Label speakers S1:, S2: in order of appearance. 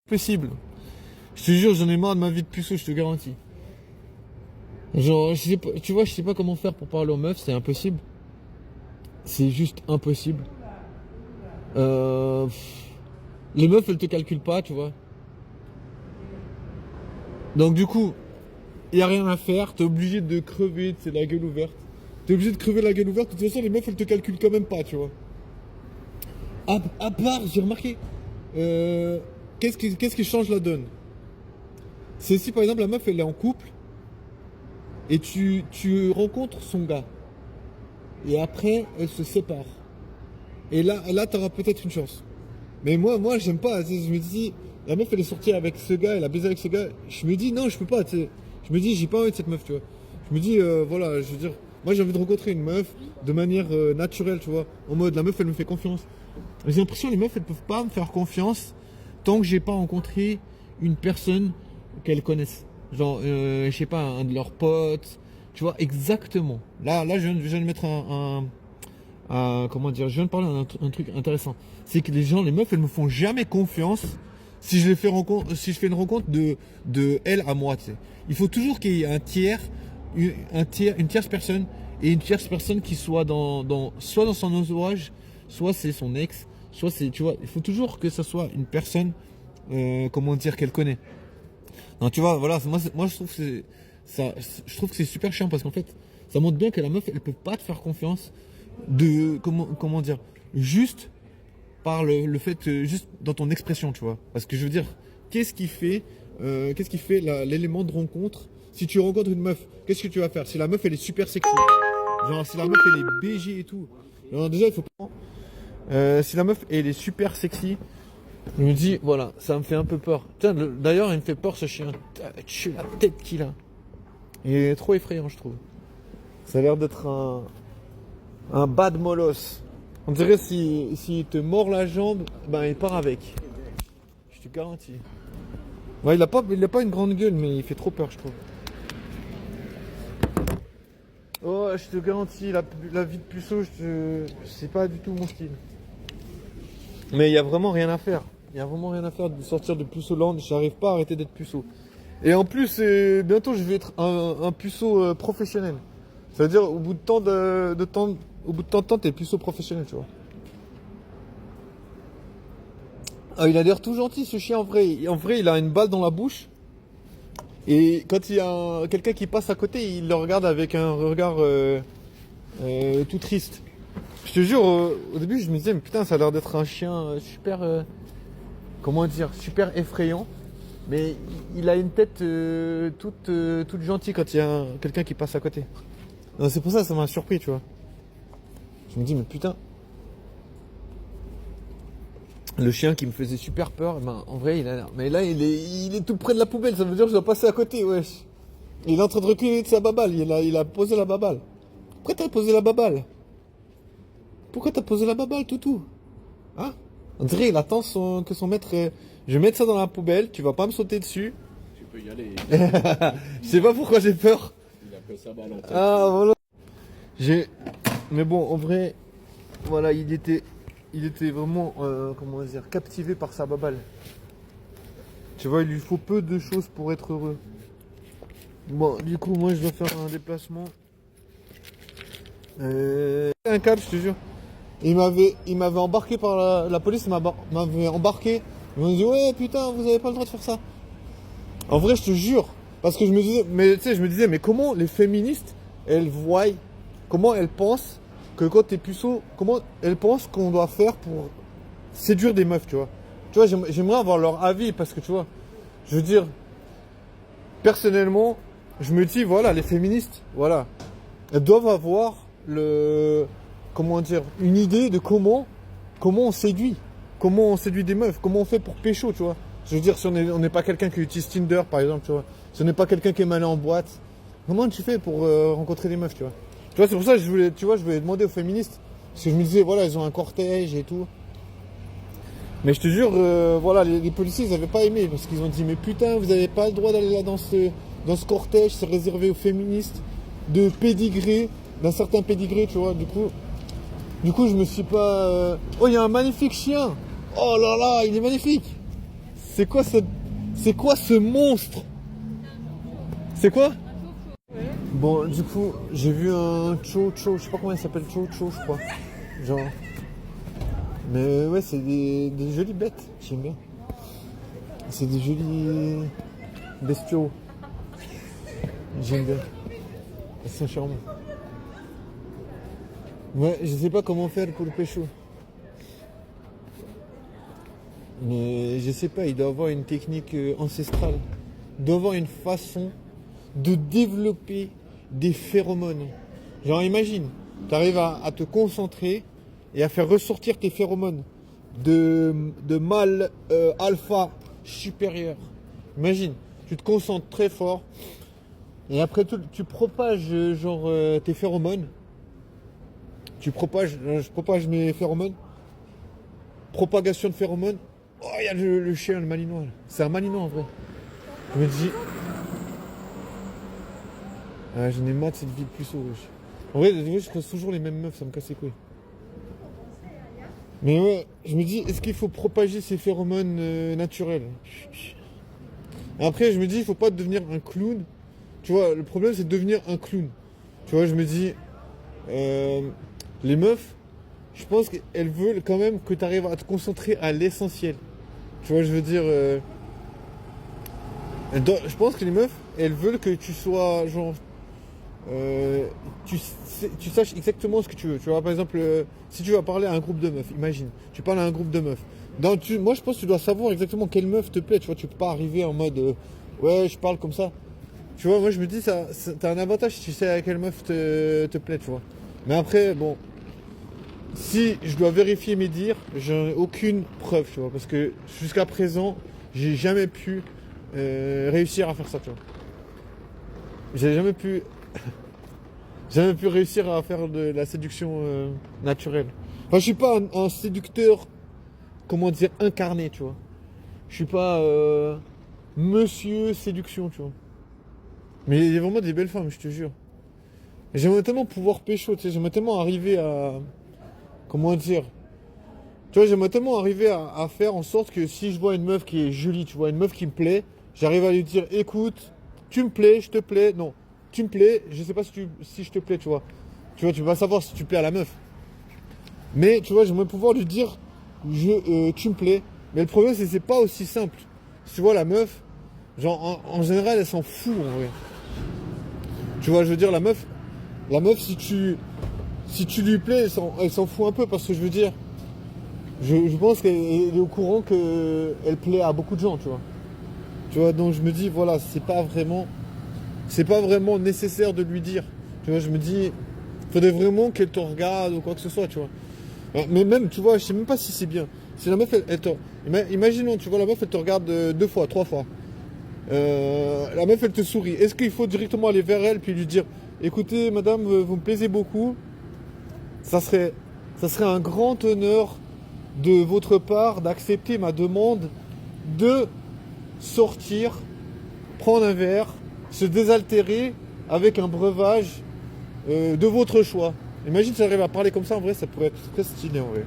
S1: Possible. Je te jure, j'en ai marre de ma vie de puceau, je te garantis. Genre, je sais pas, tu vois, je sais pas comment faire pour parler aux meufs, c'est impossible. C'est juste impossible. Les meufs, elles te calculent pas, tu vois. Donc du coup, il y a rien à faire, t'es obligé de crever, c'est la gueule ouverte. T'es obligé de crever la gueule ouverte, de toute façon, les meufs, elles te calculent quand même pas, tu vois. À part, j'ai remarqué, qu'est-ce qui change la donne? C'est si par exemple la meuf elle est en couple et tu rencontres son gars et après elle se sépare. Et là t'auras peut-être une chance. Mais moi j'aime pas, tu sais, je me dis, la meuf elle est sortie avec ce gars, elle a baisé avec ce gars, je me dis non je peux pas, tu sais. Je me dis j'ai pas envie de cette meuf, tu vois. Je me dis voilà, je veux dire, moi j'ai envie de rencontrer une meuf de manière naturelle, tu vois. En mode la meuf elle me fait confiance. J'ai l'impression que les meufs elles peuvent pas me faire confiance tant que j'ai pas rencontré une personne qu'elles connaissent. Genre, je sais pas, un de leurs potes. Tu vois, exactement. Là je viens de mettre comment dire, je viens de parler d'un truc intéressant. C'est que les meufs, elles me font jamais confiance si je les fais si je fais une rencontre de elle à moi, tu sais. Il faut toujours qu'il y ait une tierce personne et une tierce personne qui soit soit dans son entourage, soit c'est son ex, soit c'est, tu vois, il faut toujours que ce soit une personne, comment dire, qu'elle connaît. Non, tu vois, voilà, moi je trouve que je trouve que c'est super chiant parce qu'en fait, ça montre bien que la meuf, elle peut pas te faire confiance comment dire, juste par le fait, juste dans ton expression, tu vois. Parce que je veux dire, qu'est-ce qui fait l'élément de rencontre? Si tu rencontres une meuf, qu'est-ce que tu vas faire? Si la meuf, elle est super sexy, genre si la meuf, elle est BG et tout, alors déjà, il faut pas. Si la meuf, elle est super sexy, je me dis, voilà, ça me fait un peu peur. Tiens, d'ailleurs, il me fait peur ce chien. Tu la tête qu'il a. Il est trop effrayant, je trouve. Ça a l'air d'être un bad molosse. On dirait s'il te mord la jambe, ben il part avec. Je te garantis. Ouais, il a pas une grande gueule, mais il fait trop peur, je trouve. Oh, je te garantis, la vie de puceau, c'est pas du tout mon style. Mais il y a vraiment rien à faire. Il y a vraiment rien à faire de sortir de puceau-land. J'arrive pas à arrêter d'être puceau. Et en plus, bientôt, je vais être un puceau professionnel. Ça veut dire, au bout de tant de temps, au bout de tant de temps, t'es puceau professionnel, tu vois. Ah, il a l'air tout gentil, ce chien, en vrai. En vrai, il a une balle dans la bouche. Et quand il y a quelqu'un qui passe à côté, il le regarde avec un regard tout triste. Je te jure, au début, je me disais, mais putain, ça a l'air d'être un chien super, comment dire, super effrayant. Mais il a une tête toute gentille quand il y a quelqu'un qui passe à côté. Non, c'est pour ça m'a surpris, tu vois. Je me dis, mais putain, le chien qui me faisait super peur, ben, en vrai, il a l'air. Mais là, il est tout près de la poubelle, ça veut dire que je dois passer à côté, wesh. Il est en train de reculer de sa baballe, il a posé la baballe. Pourquoi t'as posé la baballe? Pourquoi t'as posé la baballe, toutou? Hein? On dirait il attend que son maître. Je vais mettre ça dans la poubelle, tu vas pas me sauter dessus.
S2: Tu peux y aller.
S1: Je sais pas pourquoi j'ai peur.
S2: Il a que sa balle en tête.
S1: Ah voilà. Mais bon, en vrai, voilà, il était vraiment, comment dire, captivé par sa baballe. Tu vois, il lui faut peu de choses pour être heureux. Bon, du coup, moi, je dois faire un déplacement. Un câble, je te jure. Il m'avait embarqué par la police, m'avait embarqué. Ils m'ont dit, ouais, putain, vous avez pas le droit de faire ça. En vrai, je te jure. Parce que je me disais, mais comment les féministes, elles voient, comment elles pensent que quand t'es puceau, comment elles pensent qu'on doit faire pour séduire des meufs, tu vois. Tu vois, j'aimerais avoir leur avis parce que, tu vois, je veux dire, personnellement, je me dis, voilà, les féministes, voilà, elles doivent avoir comment dire, une idée de comment on séduit des meufs, comment on fait pour pécho, tu vois. Je veux dire, si on n'est pas quelqu'un qui utilise Tinder, par exemple, tu vois, si on n'est pas quelqu'un qui est mal en boîte, comment tu fais pour rencontrer des meufs, tu vois. Tu vois, c'est pour ça que je voulais demander aux féministes, parce que je me disais, voilà, ils ont un cortège et tout. Mais je te jure, voilà, les policiers, ils n'avaient pas aimé, parce qu'ils ont dit, mais putain, vous n'avez pas le droit d'aller là dans ce cortège, c'est réservé aux féministes, de pédigré, d'un certain pédigré, tu vois, du coup, je me suis pas... Oh, il y a un magnifique chien. Oh là là, il est magnifique. C'est quoi ce monstre? C'est quoi? Bon, du coup, j'ai vu un Cho, je sais pas comment il s'appelle, Cho, je crois. Genre. Mais ouais, c'est des jolies bêtes, j'aime bien. C'est des jolis bestiaux. J'aime bien. Elles sont charmantes. Ouais, je sais pas comment faire pour le pécho. Mais je sais pas, il doit avoir une technique ancestrale. Il doit avoir une façon de développer des phéromones. Genre imagine, tu arrives à te concentrer et à faire ressortir tes phéromones de mâle alpha supérieur. Imagine, tu te concentres très fort et après tu propages tes phéromones. Je propage mes phéromones. Propagation de phéromones. Oh, il y a le chien, le malinois. Là. C'est un malinois en vrai. Je me dis. Ah, j'en ai marre de cette vie plus haut. En vrai, je croise toujours les mêmes meufs, ça me casse les couilles. Mais ouais, je me dis, est-ce qu'il faut propager ces phéromones naturels? Après, je me dis, il faut pas devenir un clown. Tu vois, le problème, c'est de devenir un clown. Tu vois, je me dis, les meufs, je pense qu'elles veulent quand même que tu arrives à te concentrer à l'essentiel. Tu vois, je veux dire, je pense que les meufs, elles veulent que tu sois, genre, tu saches exactement ce que tu veux. Tu vois, par exemple, si tu vas parler à un groupe de meufs, imagine, tu parles à un groupe de meufs. Moi, je pense que tu dois savoir exactement quelle meuf te plaît. Tu vois, tu peux pas arriver en mode, ouais, je parle comme ça. Tu vois, moi, je me dis, t'as un avantage si tu sais à quelle meuf te plaît, tu vois. Mais après, bon, si je dois vérifier mes dires, j'en ai aucune preuve, tu vois, parce que jusqu'à présent, j'ai jamais pu réussir à faire ça, tu vois. J'ai jamais pu réussir à faire de la séduction naturelle. Enfin, je suis pas un séducteur, comment dire, incarné, tu vois. Je suis pas monsieur séduction, tu vois. Mais il y a vraiment des belles femmes, je te jure. J'aimerais tellement pouvoir pécho, tu sais, j'aimerais tellement arriver à... Comment dire? Tu vois, j'aimerais tellement arriver à faire en sorte que si je vois une meuf qui est jolie, tu vois, une meuf qui me plaît, j'arrive à lui dire, écoute, tu me plais, je te plais, non, tu me plais, je sais pas si je te plais, tu vois. Tu vois, tu vas savoir si tu plais à la meuf. Mais, tu vois, j'aimerais pouvoir lui dire, tu me plais. Mais le problème, c'est pas aussi simple. Tu vois, la meuf, genre, en général, elle s'en fout, en vrai. Tu vois, je veux dire, la meuf, si tu lui plais, elle s'en fout un peu parce que je veux dire, je pense qu'elle est au courant qu'elle plaît à beaucoup de gens, tu vois. Tu vois, donc je me dis, voilà, c'est pas vraiment nécessaire de lui dire. Tu vois, je me dis, faudrait vraiment qu'elle te regarde ou quoi que ce soit, tu vois. Mais même, tu vois, je sais même pas si c'est bien. Si la meuf, imaginons, tu vois, la meuf, elle te regarde 2 fois, 3 fois. La meuf, elle te sourit. Est-ce qu'il faut directement aller vers elle puis lui dire, écoutez, madame, vous me plaisez beaucoup. Ça serait un grand honneur de votre part d'accepter ma demande de sortir, prendre un verre, se désaltérer avec un breuvage de votre choix. Imagine si j'arrive à parler comme ça, en vrai, ça pourrait être très stylé en vrai.